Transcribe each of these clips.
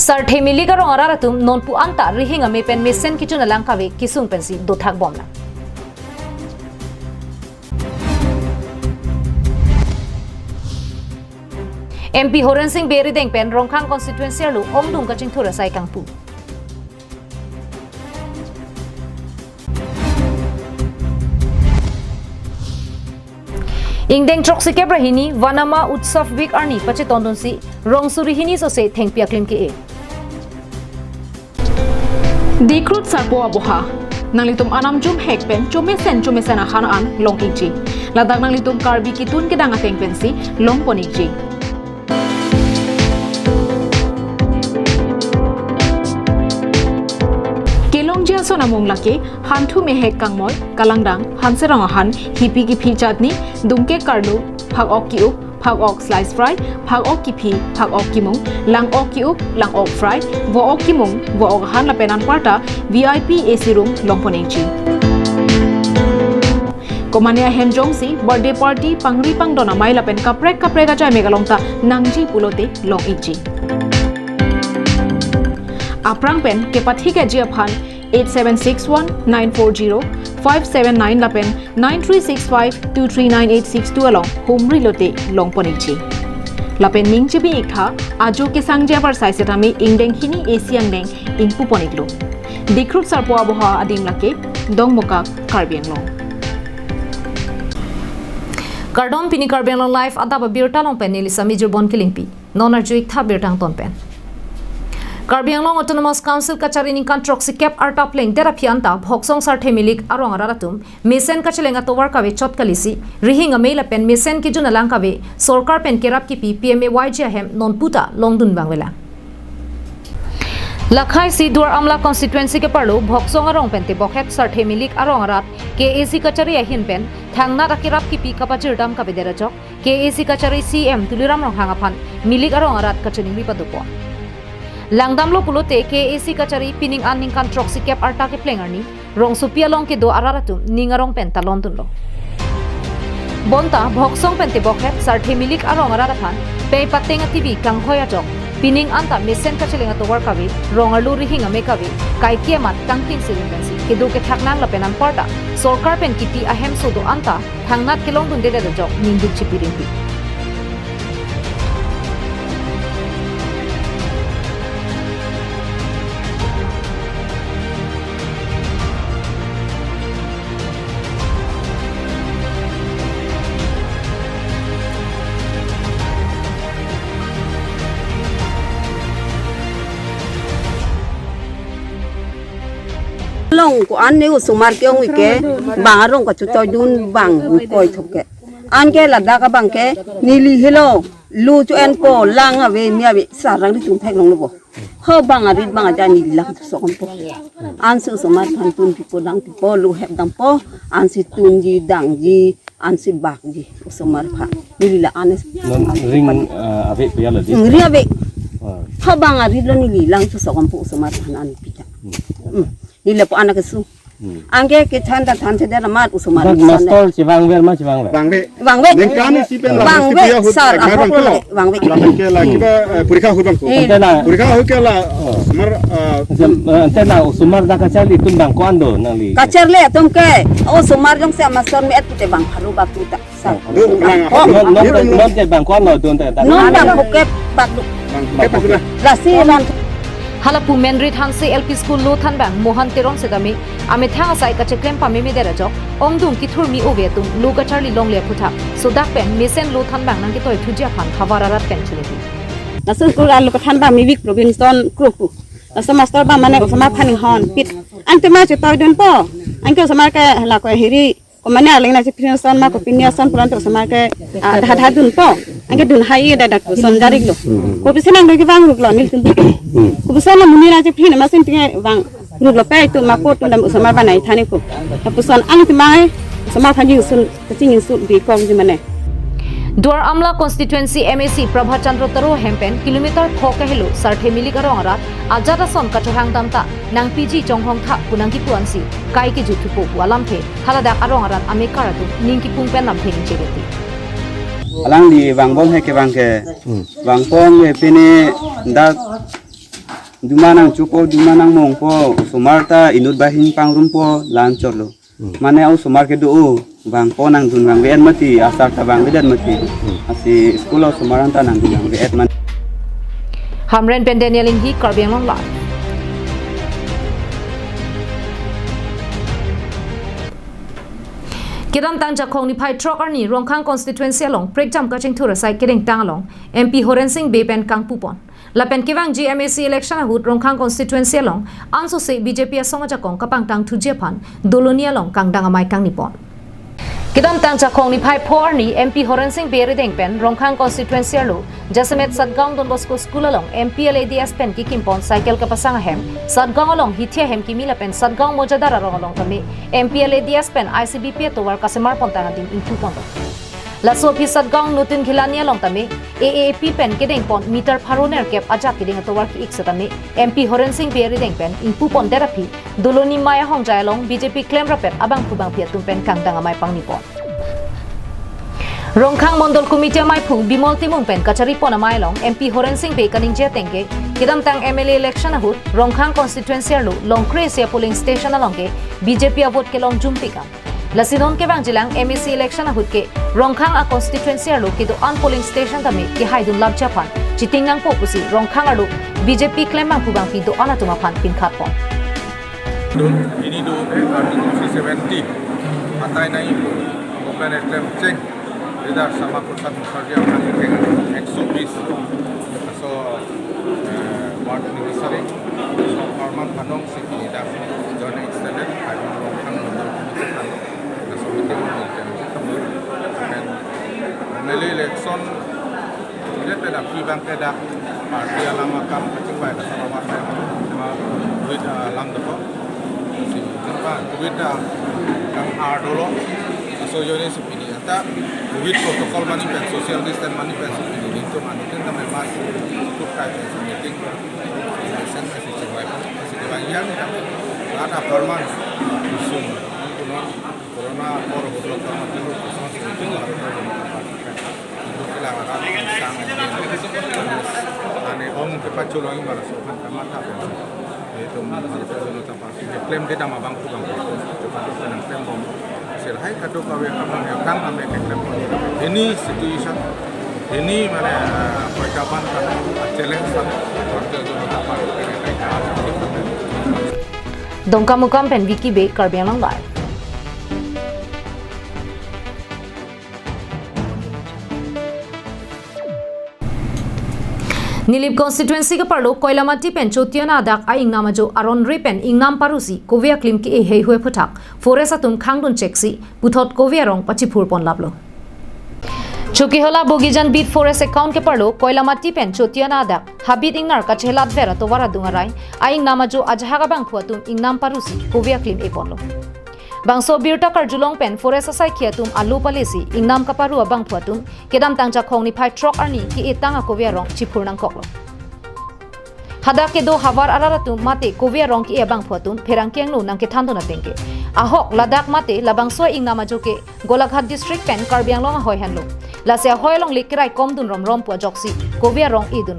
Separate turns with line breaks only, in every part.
Sarthe milik arong araratum non pu anta rihinga me pen mesen kichuna langkawe kisung pensi dothak bomna. MP Horan Singh Berideng pen Rongkhang constituency lu omdung kaching thura sai kangpu. Ingdeng Troksi Kebrahini Vanama Utsav Week Arni Pachetondonsi Rongsuri Hini so se Thengpia Klim ke.
Dikrut Sarpo Aboha Nanglitum Anam Jum Hekpen Chumesen Hanaan Long Ichi Ladak Nanglitum Karbi Kitun Kedanga Tengpensi Long Ponichi. Kelongjia Sonamong Lake Hantu Mehek Kangmoy Kalangdang Hanserangahan Hipi Kipi Chatni Dumke Karlu Phag Ok Kiup Phag Ok Slice Fry Phag Ok Kipi Phag Ok Kimung Lang Ok Kiup Lang Ok Fry Vo Ok Kimung Vo Ok Han Lapenan Parta VIP AC Room Longponechi Komania Hemjongsi Birthday Party Pangri Pangdona Mai Lapen Kaprek Gajai Megalongta Nangji Pulote Long Ichi Aprang pen Kepathi Jiaphan 8761-940-579 Lapen 9365-23986 along Humri Lote Longponichi. Lapen Ningchibi Ikha Ajo ke Sangja par Saisetami Ingdeng Hini Asiang Deng Ingpu Poniglo. Dikrut Sarpo Aboha Adim Lake Dongmoka Karbiang Long.
Kardon Pini Karbiang Long Life Adap Abirta Long Pen Nilisa Major Bon Kilingpi. Non Arjuik Tha Birtang Ton Pen. Karbi Anglong Autonomous Council Kachari Ninkan Troksi Kep Arta Pling Terapianta Bhoksong Sarthe Milik Arong Aratum Mesen Kachelenga Towar Kawe Chot Kalisi Rihinga Mela Pen Mesen Kijuna Langkawe Sorkar Pen Kerap Kipi PMA YG Hem Non Puta Longdun Bangwela Lakhai Si Duar Amla Constituency Ke Parlo Bhoksong Arong Pen Te Bokhet Sarthe Milik Arong Arat KAC Kachari Ahin Pen Thangna Rakirap Kipi Kapachir Dam Kawe Derajok KAC Kachari CM Tuliram Rong Hangapan Milik Arong Arat Kachani Ripadupo Langdamlo pulote KAC Kachari Pining Aning Kan Troksi Kep Arta ke Plengarni Rong Supia Long ke do Araratum Ningarong Penta Londonlo Bonta Bhoksong Pente Bokhet Sarthe Milik Arong Ararapan Pei Patenga TV Kang Hoya Jok Pining Anta Mesen Kachelenga Towar Kawi Rongalu Rihinga Mekawi Kai Kiamat Kang Tin Silintensi Kedu ke Thaknang Lapenan Parta Sorkar Pen Kipi Ahem Sodo Anta Thangnat ke Longdun Dede Jok Ninduk Chipirimpi
Long ko an neu sumar ke ong ke bangarong ka chutoy dun bang koy thoke an ke lada ka bang ke nili hello lu chu en po lang ave mi ave sarang ri tum thek long lo bo ho bang ari bang aja ni lang so kom po an su sumar than tun pi po dang pi po lu hep dang po an si tun ji dang ji an si bak ji sumar pha nili la an
ring ave pe yala di
ri ave ho bang ari lo nili lang so kom po sumar than an pi ta Nila po anak kesu, angke kita tanda dah mat usumar.
Master cibang ber mas cibang ber.
Bang be. Bang be. Sar apa pula? Bang be.
Kita lagi purika hutang ko. Purika huke la sumar.
Tena usumar dah kacar di tumbang ko ando nali.
Kacar le tum ke. Oh sumar jong se master me et pute bang haru bak tuta. Sar.
Non te bang ko ando tuan te.
Non bang huke bak tu. Lasi non.
Halapu Menrit Hansi LP School Lo Thanbang Mohan Teron Sedami Ame Thanga Sai Kacheklem Pamimi Derajok Ongdung Kithur Mi Ovetung Luga Charlie Longle Putha Sodak Pen Mesen Lo Thanbang Nang Kitoi Thujia Phan Havararat Pen Chiliti
Nasun Kuran Lo Thanbang Mi Wik Robinson Kruku Nasa Master Ba Mane Sama Phani Hon Pit Ante Ma Chitoi Dun Po Anke Sama Ke La Ko Hiri Komane Aling Na Chipinson Ma Ko Pinyason Puran To Sama Ke Hadha Dun Po Angke dun hai da ko son garik lo ko bisenang do ki bang ruk lo nil tun ko bisana munira je phine masin tinga bang ruk lo pe tu ma ko tu dam usama banai thani ko tapuson ang ti mai sama phajing sun kaching sun bi kong ji mane
Duar Amla Constituency MAC Prabha Chandra Taro Hempen Kilometer Thoka Helo Sarthe Milik Arong Arat Ajara Son Kachahang Tamta Nang PG Jonghong Tha Punangki Puansi Kai Ki Jutu Po Walampe Haladak Arong Arat Amekaratu Ningki Pungpen Lam Phening Chegeti
Alang di bang bom hai ke bang pom ye pini dak Dumanang cuko dumanang mongpo sumarta inut bahin pangrum po lancor lo. Mana au sumar ke do bang po nang dun bang beet mati asar ta bang beet mati. Asi sekolah sumaran ta nang dun bang beet man.
Hamren Pendenialing hi Karbiang Long Live. Kidam tang jakong ni phai truck arni Rongkhang constituency along prekjam kaching thura sai kedeng tang along MP Horen Singh Bepen Kang Pupon lapen kiwang GMAC election ahut Rongkhang constituency along anso se BJP asonga jakong kapang tang thujepan dolonia along kang dangamai kang nipon Kidam tang jakong ni phai phor ni MP Horen Singh Beredeng pen Rongkhang constituency alu Jasamet Sadgaung Don Bosco School along MPLADS pen ki kimpon cycle ka pasang hem Sadgaung along hithia hem ki mila pen Sadgaung mojadara rong along kami MPLADS pen ICBP to war kasemar pontana ding intu pon Laso phi Sadgaung nutin khilani along tami AAP pen kedeng pon meter pharoner kep aja kedeng to war ki iksatami MP Horen Singh Beredeng pen inpu pon therapy doloni maya hongjai along BJP claim rapet abang khubang pia tum pen kang dangamai pangnipon Rongkhang Mondol Committee mai phu Bimol Timung pen kachari pona mai long MP Horen Singh Be kaning je tengke kidam tang MLA election ahut Rongkhang constituency lu long Cresia polling station along ke BJP vote ke long jumpika Lasidon ke bang jilang MEC election ahut ke Rongkhang a constituency lu ke do an polling station tami ke haidun lab japan chitingang po pusi Rongkhang lu BJP claim bang pu bang pi do anatuma phan pin khat pon
ini do article 370 atai nai open attempt check Lidar sama pusat musarja akan dengan exobis so what necessary so formal kanong siki lidar zone extended kami Rongkhang Mondol Committee kanong so meeting dan melalui election dia tidak kibang tidak parti alam makam kecil baik sama partai sama duit alam depan si apa duit yang ardolo so jadi seperti itu with protocol money pen social distance money pen ini itu money itu namanya mas untuk kajian meeting sen masih coba masih kebanyakan ada formal isu corona or hotlok sama itu itu harus itu kelangkaan sangat ane om cepat colongi malas kan mata itu masalah tempat klaim kita mah bangku cepat senang klaim Hai kado kawe abang yang kan ame keklem ini situation ini mana percakapan kan challenge kan waktu itu dapat
Dongka mukam pen Wiki Be Karbiang Long Live Nilip constituency ka parlo Koilamati pen chotiana adak a ingnama jo aron re pen ingnam parusi kovia klim ki e hei hue phutak foresa tum khangdun cheksi puthot kovia rong pachipur pon lablo Chuki hola bogijan beat forest account ke parlo Koilamati pen chotiana adak habit ingnar ka chelat vera to wara dungarai a ingnama jo ajhaga bang phuatum ingnam parusi kovia klim e ponlo Bangso Abirta Karjulong pen forest asai khiatum alu palesi ingnam kaparu abang phuatum kedam tangja khongni phai truck arni ki etanga kovia rong chipur nang koklo Hada ke do havar araratum mate kovia rong ki abang phuatum pherang kyang nu nang ke thandona tengke ahok ladak mate labangso ingnama joke Golaghat district pen Karbiang Long hoi hanlo lasya hoilong likrai komdun rom pu joksi kovia rong idun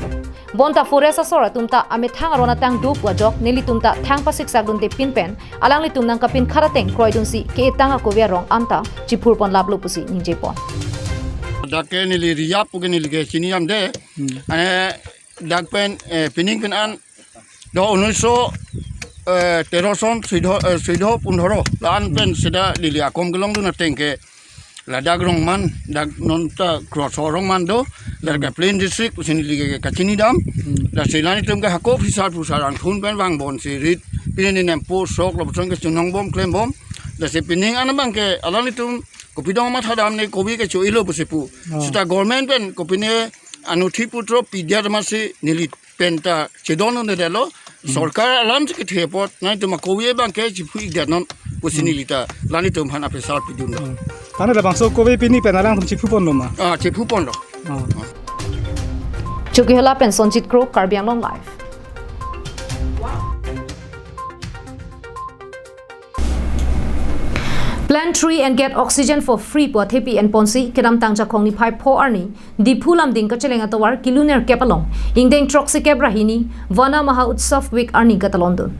Bonta forest asora tumta ame thang arona tang du pu jok neli tumta thang pasik sagdun te pin pen alang li tum nang kapin kharateng kroidun si ke tanga kovia rong anta chipur pon lablo pusi ninje pon
Dake nili riyap puke nili ke sini am de ane dak pen pining pen an do unuso teroson sidho punhoro lan pen sida lili akom gelong du na tengke la dag rong man dag nonta cross rong man do la ka plain district usini lige ka chini dam la silani tum ka hakop hisar pusaran khun pen bang bon si rit pinin nem po sok lo song ke chunong bom claim bom la se pining an bang ke alani tum kopidong ma thadam ne kobi ke choilo pusipu sita government pen kopine anuthi putro pidya damasi nili penta chedon ne delo সরকার আলাম থেকে থেপত নাই তোমা কোয়ে বাংকে জিফু ইগানন পসিনিলিতা লানি তুম হানা pacer পিদুন
তানে বাংসো Kobe পিনি পেনালাং তুম চিফু পনলমা
চিফু পনলো
Chuki hola pen Sonjit Kro Karbiang Long Live Plant tree and get oxygen for free po thepi and ponsi kedam tang jakong ni pipe po arni di phulam ding ka cheleng atawar kiluner kepalong ingdeng troxi kebrahini vana maha utsav week arni katalondon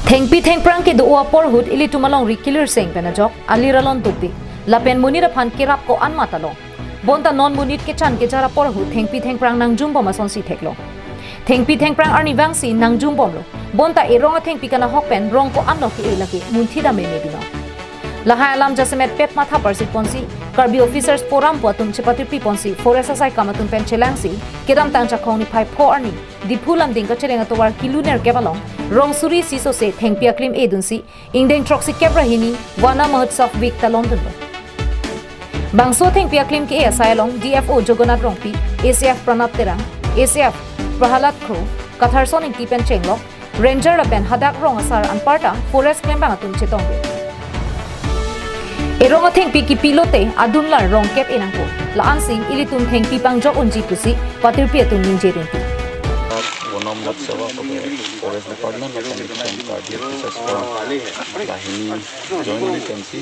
thengpi thengprang ke duwa porhut ili tumalong ri killer seng penajok aliralon tupi lapen munira phan kirap ko an matalong bonta non munit ke chan ke jara porhut thengpi thengprang nang jumbo ma sonsi theklo thengpi thengprang arni wangsi nang jumbom lo bonta eronga thengpi kana hokpen rong ko an loki ilaki munthida me mebino Lahai alam jasemet pep matha parsi ponsi karbi officers forum puatum chepati pi ponsi forest asai kamatun pen chelangsi kedam tang chakhong ni phai pho arni diphulam ding ka chelenga towar kiluner kebalong rong suri siso se thengpia klim edunsi ingdeng troxi kebrahini wana mahotsav week ta london bangso thengpia klim ke asai long dfo jogonath rongpi acf pranab terang acf prahalat kro katharson ing tipen chenglok ranger lapen hadak rong asar anparta forest claim bangatun chetong Erong thengpi ki pilote adunlar rong kep enangko laan sing ilitum thengpi pangjok unji pusi patir pi tum ninjerin pi
One of forest department of the party officers for Bahini joint agency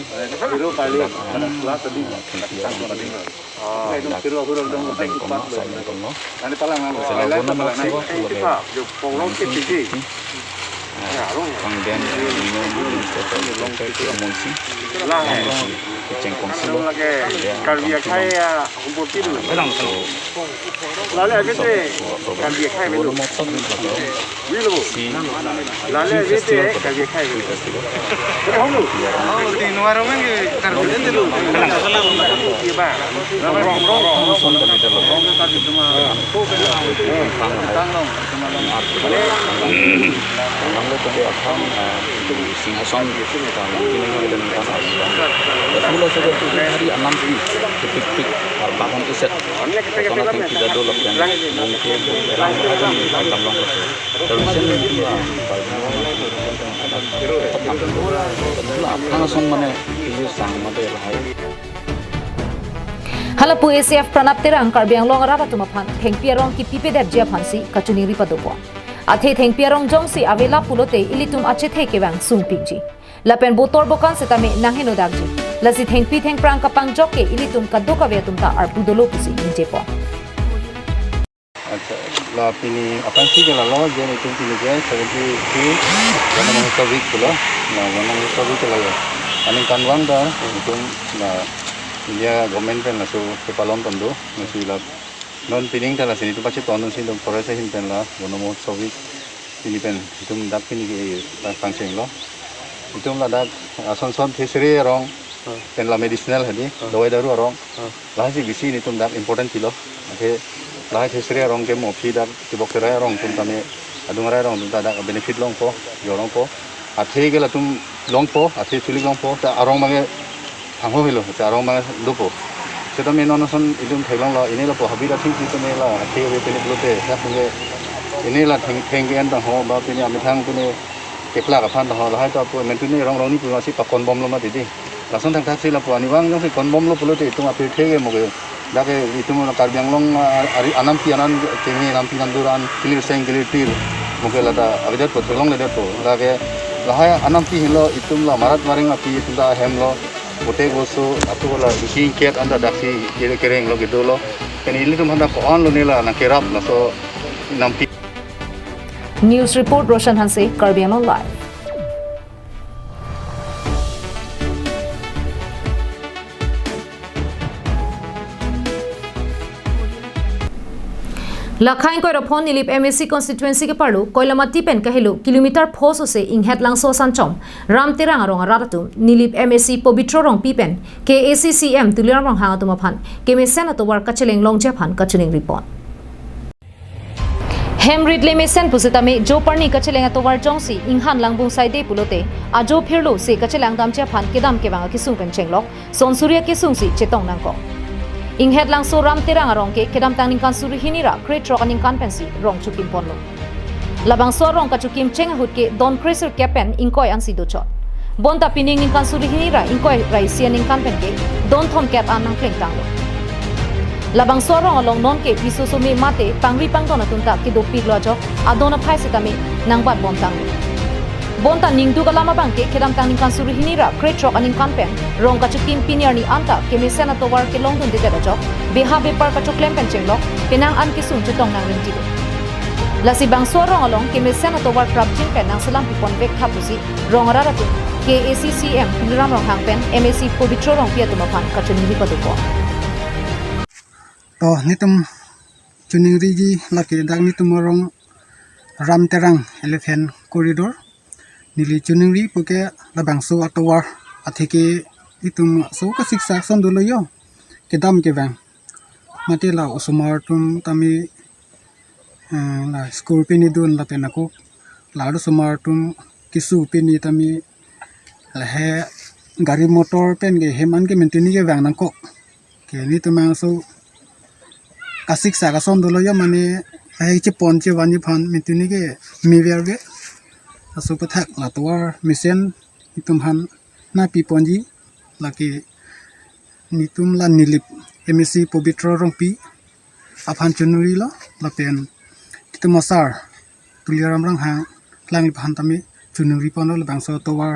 Singason Semula saja hari 6 tipik-tipik bangun iset karena tidak dolok dan mungkin orang tamlang langsung mana itu sama dia
Halapu ACF pranap terang karbiang long rabatuma phan thengpiarong ki pipe der jia phansi kachuni ri padopo athe thengpiarong jongsi avela pulote ilitum ache theke bang sungpingji lapen botor bokan setame nangheno dagji lasi thengpi thengprang kapang joke ilitum kadoka vetum ta arpudolo pusi injepo
la pini akan sih kalau lo jadi itu pini guys seperti itu karena mau tawik pula nah mau tawik lah ya aning kanwang dah itu nah dia government pen lasu kepalon tondo masih lah non pining dah sini tu pasti tondo sini dong forest hin pen lah mau tawik pini pen itu dak pini ke pangceng lo itu lah dak son fishery orang pen la medicinal hadi dawai daru orang lah sih bisi ini tu dak important kilo oke lah fishery orang ke mau pi dak tibok terai orang tu kami adungarai orang tu dak benefit long po jorong po ati ke lah tu long po ati culi long po ta orang mange hangho hilo ta orang mange lupo seto me non son idum thailang lo ini lo po habira thing tu me la ati we pene blote ta punge ini lah theng ke an ta ho ba pene amithang pene kepla ka phan ta ho la hai ta po men tu ni rong ni pu ma si pa kon bom lo ma ti langsung thang taksi la po ani wang jong si kon bom lo blote tu ma pe thege mo ke dake itu mo karbiang long ari anam pi anan kemi anam pi nanduran clear seng clear tir mo ke la ta abidat po tholong le da to dake lahai anam pi hilo itum la marat maring api tunda hemlo bote goso atu la isi ket anda daksi kere kereng lo gitu lo kan ini tum handa ko on lo nela na kerap la so nam pi
News report Roshan Hanse Karbiang Live Lakhain koi raphon nilip MSC constituency ke parlu koilamati pen kahelu kilometer phoso se inghet langso sanchom ramterang arong aratum nilip MSC pobitro rong pipen KACCM tuliram rong hangatuma phan kemesen atowar kacheleng longje phan kachuning report Hemrid lemesen pusitame jo parni kacheleng atowar jongsi inghan langbung saide pulote ajo phirlo se kachelang damche phan kedam ke banga kisung pen chenglok sonsuria kisungsi chetong nangko Inghet lang so ram terang arong ke kedam tang ningkan suri hinira create rock ningkan pensi rong chukim ponlo. Labang so rong kachukim cheng hut ke don crazer kepen ingkoi ansi do chot. Bonta pining ningkan suri hinira ingkoi raisia ningkan pen ke don thom kep an nang kleng tang lo. Labang so rong along non ke piso so me mate pangri pang dona tunta ke do piglo jo adona phai setame nang bat bom tang lo. bonta ningdu kalama bangke kedam tang ningkan suru hinira crate truck aning kampen rong kachukim pinier ni anta kemi senator war ke longdun de jok beha be par kachuk lempen chenglok penang an ki sun chetong nang ring tigo lasi bang so rong along kemi senator war prab chin pen nang salam pipon bek thapusi rong raratu KACCM Ram rong hangpen MAC Pobitro rong pia tumapan kachuni hi paduko
to nitum chuning rigi laki dang nitum rong ram terang elephant corridor nili chuning ri poke labang so atawar athike itum so ka siksa son dolo yo kedam ke bang mate la usumar tum tami la school pini dun la penako la usumar tum kisu pini tami la he gari motor pen ge heman ke mentini ke bang nangko ke ni tumang so kasik sa ka son dolo yo mane ai chi pon chi wani phan mentini ke mi verge aso pathak la tawar misen itum han na pi ponji laki nitum la nilip MSC Pobitro rongpi aphan chunuri lo la pen kitumasar tuliram rang hang langi phan tami chunuri pono la bangso tawar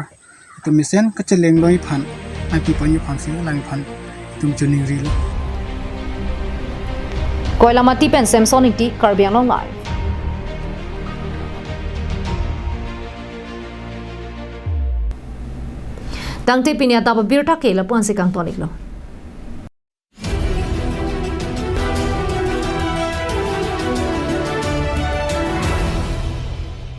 itum misen kacheleng loi phan na pi ponji phan si langi phan itum chunuri lo
Koilamati pen Samsonic T Carbian Live Tangte pinya Abirta ke la puan se kang tonik lo